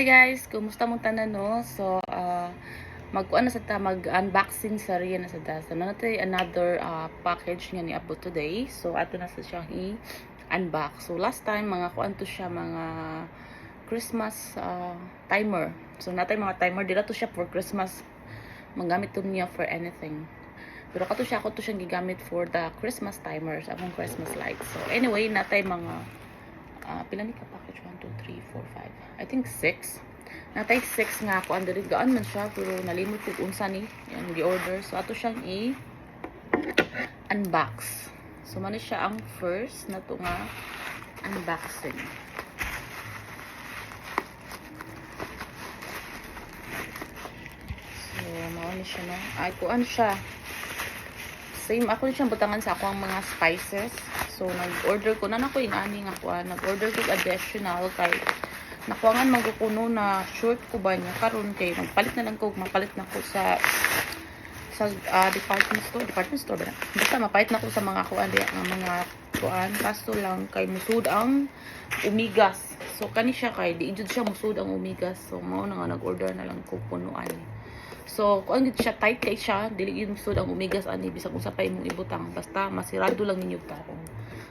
Hi guys, kumusta mong tanan no? So, mag-kuan na sa ta mag-unboxing sa riya na sa ta. So, natay another package nga ni abot today. So, ato na sa siyang i-unbox. So, last time mga kuan to siya mga Christmas timer. So, natay mga timer dila to siya for Christmas. Magamit to niya for anything. Pero ako to siya gigamit for the Christmas timers, akong Christmas lights. So, anyway, natay mga pila ni ka package 1 2 3 4 5 I think 6 natay 6 nga ako andiri gaan man siya pero nalimot ko unsa ni yan gi-order. So ato siyang i-unbox. So man siya ang first na to nga unboxing. So mao ni siya no. Ay kuan siya. Same ako siyang butangan sa ako ang mga spices. So, nag-order ko na ko yung ani nga kuha. Nag-order ko additional kay nakuangan magkukuno na short ko ba niya karon kay magpalit na lang ko sa department store ba na? Basta mapalit na ko sa mga kuan mga kuan kasto lang kay musud ang umigas. So kani siya kay di jud siya musud ang umigas. So mao na nga nag-order na lang ko punuan. So, kung gid siya tight kay siya, dili gyud musud ang umigas ani bisag unsa pa imong ibutang, basta masirado lang ninyo tarong.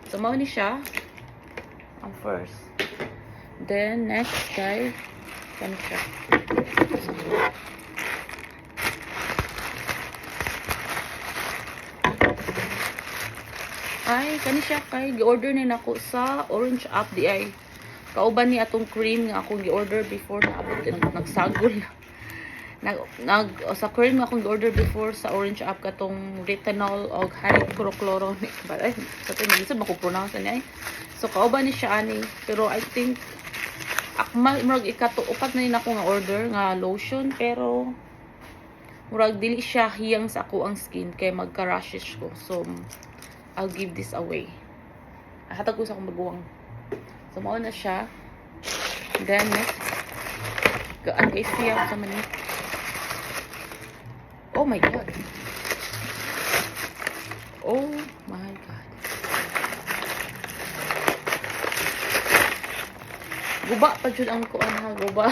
So, mao ni siya ang first. Then next guys, kani siya. Ay, kani siya kay gi-order ni nako sa Orange App di ay. Kauban ni atong cream nga akong gi-order before na abot nagsagol na. Sa cream akong order before sa Orange App katong retinol o hydrochloronic ba ay sa tin lisod mako-pronounce ani ay. So kauban ni siya ani pero I think murag ikatuupat na din ako nga order nga lotion pero murag dili siya hiyang sa ako ang skin kay magka-rashes ko. So I'll give this away. Hatag ko sa akong baguwang. So mao na siya. Then next gaan guys siya sa mani. Oh my god. Oh my god. Guba pa jud ang kuan ha, guba.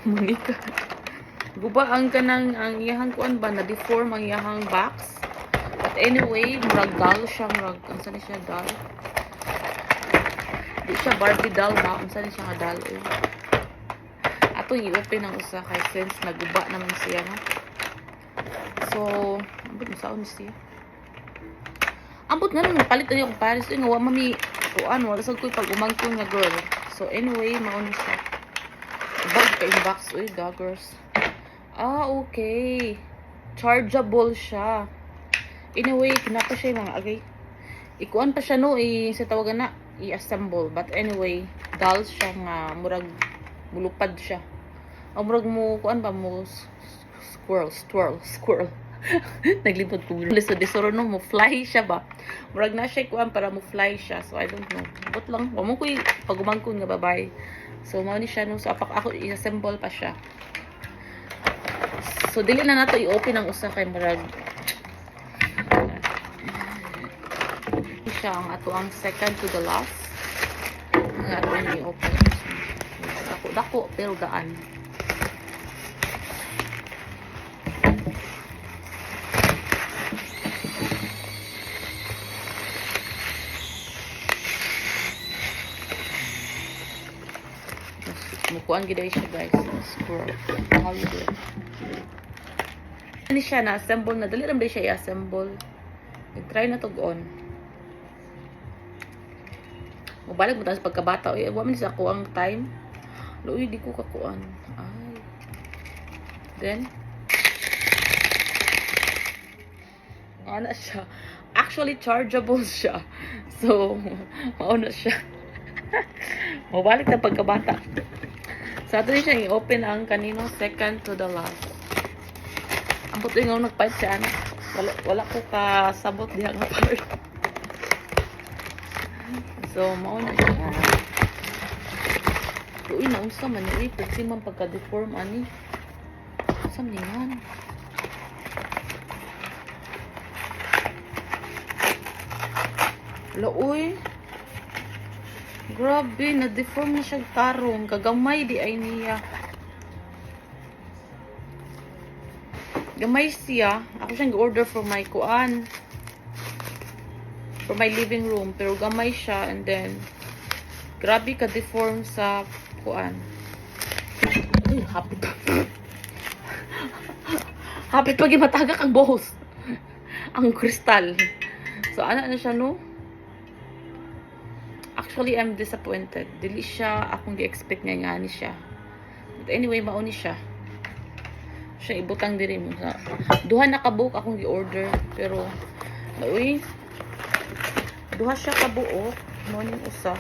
Monica. Guba ang kanang ang iyahang kuan ba na deform ang iyahang box. But anyway, murag doll siya, murag unsa ni siya doll. Di siya Barbie doll ba? Unsa ni siya nga doll eh. Ato i-open ang usa kay since naguba naman siya no. So, ambot mo saon siya. Ambot nga nang palit na yung Paris nga wa mami kuan wala sad ko pag umangkon nga girl. So anyway, mao ni siya. Bag kay box oy daggers. Okay. Chargeable siya. Anyway, kinapa siya mga agay. Ikuan pa siya no sa tawagan na i-assemble. But anyway, dolls siya nga murag mulupad siya. Murag mo kuan ba mo squirrel. Naglipod ko. So disoro no mo fly siya ba. Murag na siya kuan para mo fly siya. So I don't know. But lang, wa mo ko pagumangkon nga babay. So mao ni siya no so apak ako i-assemble pa siya. So dili na nato i-open ang usa kay murag siya ang ato ang second to the last. Nga ato i-open. Dako pero gaan. Mukuan gid siya guys. Scroll. Holiday. Ani siya na assemble na dali ra ba siya i-assemble. I-try na tug-on. Mubalik mo tas pagkabata oy wa man sa ako ang time. Luoy di ko kakuan. Ay. Then ana siya. Actually chargeable siya. So, mao na siya. Mubalik na pagkabata. So, ato siya i-open ang kanino second to the last. Ang puto yung nagpahit siya. Wala ko kasabot diha nga part. So, mao na siya. Uy, naunsa man yun. Pwede man pagka-deform, ani. Saan niyan? Wala, uy. Grabe, na-deform na siya tarong. Kagamay di ay niya. Gamay siya. Ako siyang order for my kuan. For my living room. Pero gamay siya. And then, grabe ka-deform sa kuan. Ay, hapit. Hapit pag matagak ang boss. Ang kristal. So, ano na siya, no? Actually, I'm disappointed. Dili siya akong gi-expect nga ni siya. But anyway, mauni siya. Siya ibutang diri mo sa duha na kabuok akong gi-order pero uy duha siya kabuok mo ning usa.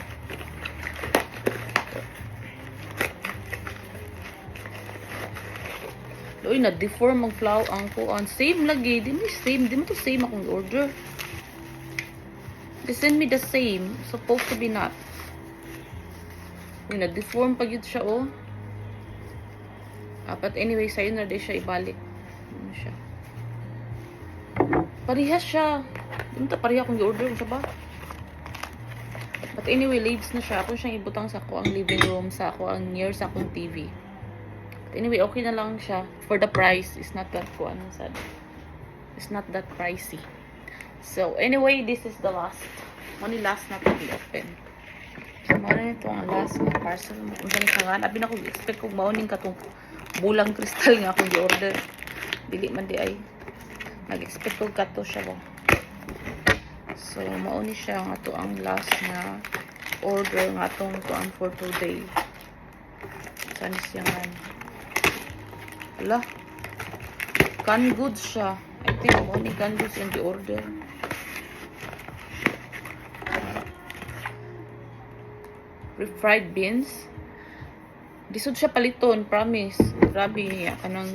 Uy na deform ang flower ang kuan. Same lagi, di mo same, di mo to same akong order. They send me the same, supposed to be not. Uy na deform pag yun siya oh. But anyway, sa'yo na din siya ibalik. Ano siya? Parehas siya. Hindi mo pareha kung i-order mo siya ba? But anyway, leads na siya. Ako siyang ibutang sa ako ang living room, sa ako ang near sa akong TV. But anyway, okay na lang siya. For the price, it's not that kuan sad. It's not that pricey. So anyway, this is the last. Only last na to be open. So muna nito ang last na parcel. Kung saan kangan, abi na ko expect kong mauning katong bulang kristal nga akong gi-order. Dili man di ay. Nag-expect ko kato siya ba. So, mauni siya nga to ang last na order nga tong kuan for today. Saan siya nga. Ala. Canned goods siya. I think mauni canned goods yung gi-order. Refried beans. Disod siya paliton, promise. Grabe niya kanang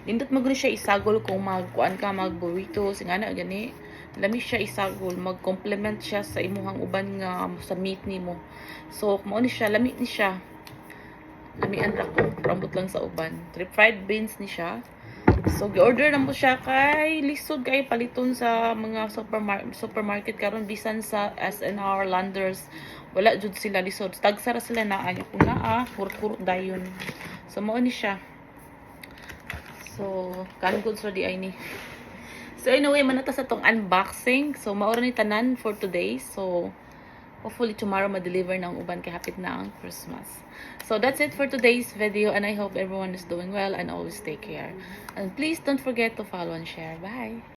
nindot mo gani siya isagol kung magkuan ka mag-burrito singana gani. Lami siya isagol, mag-complement siya sa imuhang uban nga sa meat nimo. So, mao ni siya, lami ni siya. Lamian ra ko, rambot lang sa uban. Refried beans ni siya. So, gi-order na mo siya kay lisod kay paliton sa mga supermarket karon bisan sa SNR Landers. Wala jud sila lisod. Tagsara sila na anya ko na kurot dayon. So mao ni siya. So canned goods ready ay ni. So anyway, manata sa tong unboxing. So mao ra ni tanan for today. So hopefully tomorrow ma-deliver na ang uban kay hapit na ang Christmas. So that's it for today's video and I hope everyone is doing well and always take care. And please don't forget to follow and share. Bye.